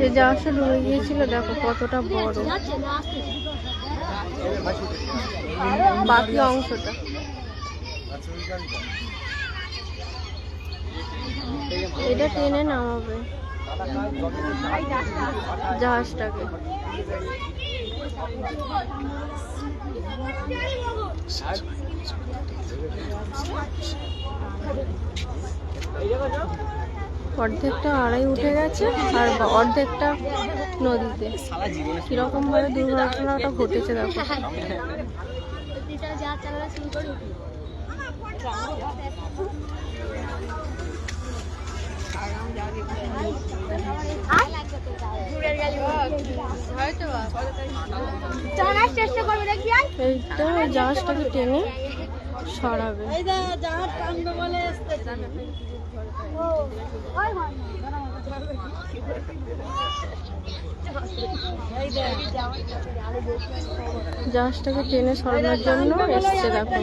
এই জাহাজটা ডুবে গিয়েছিল, দেখো কতটা বড়, বাকি অংশটা। এটা টেনে নামাবে জাহাজটাকে। অর্ধেকটা আড়াই উঠে গেছে আর অর্ধেকটা নদীতে। কিরকম ভাবে দুর্ঘটনাটা ঘটেছে দেখো। এইটা জাহাজটাকে টেনে সরাবে। জাহাজটাকে টেনে সরানোর জন্য এসছে দেখো।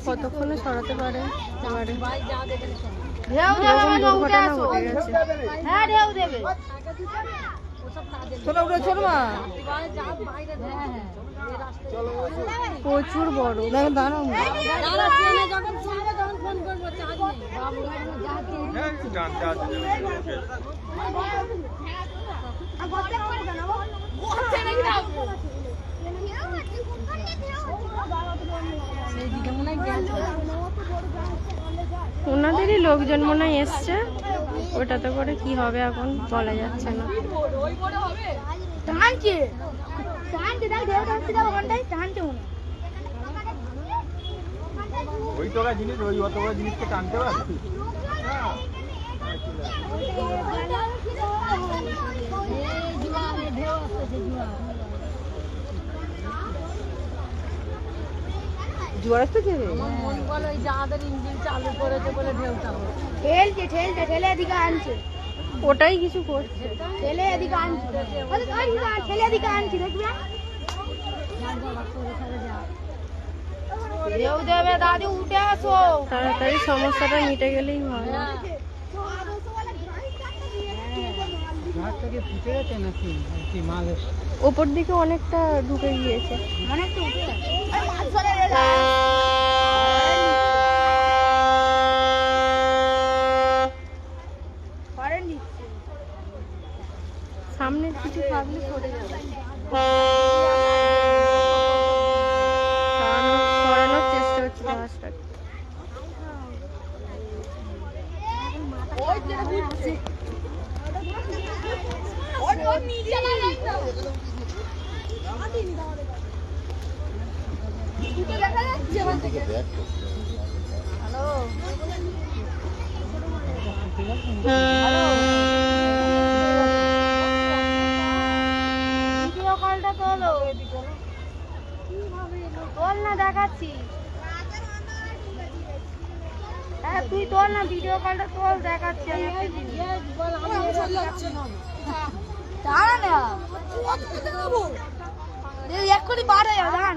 কতক্ষণে সরাতে পারে? প্রচুর বড়। ওনাদেরই লোকজন মনে হয় এসছে, ওটাতে করে কি হবে এখন বলা যাচ্ছে না। ওই তো জিনিস, ওই অত বড় জিনিসকে টানতে পারে। জোয়ার আসতেছে রে। মন বলে ওই যাদের ইঞ্জিন চালু করেছে বলে ঢেউটা ঠেলে এদিকে আনছে। ওটাই কিছু করছে, ঠেলে এদিকে আনছে, ঠেলে এদিকে আনছে। দেখবে ঢেউ দেবে দাদি, উঠে আসো তাড়াতাড়ি, সমস্যাটা মিটে গেলেই হয়। ওপর দিকে অনেকটা ঢুকে গিয়েছে, অনেকটা উঠে সামনে কিছু থাকলে পড়ে যাবে। সরানোর চেষ্টা হচ্ছে জাহাজটাকে। ভিডিও কলটা তোলো, তোল না, দেখাচ্ছি। হ্যাঁ তুই তোল না, ভিডিও কলটা তোল, দেখাচ্ছি। এক্ষুনি বার হয়ে যাবে।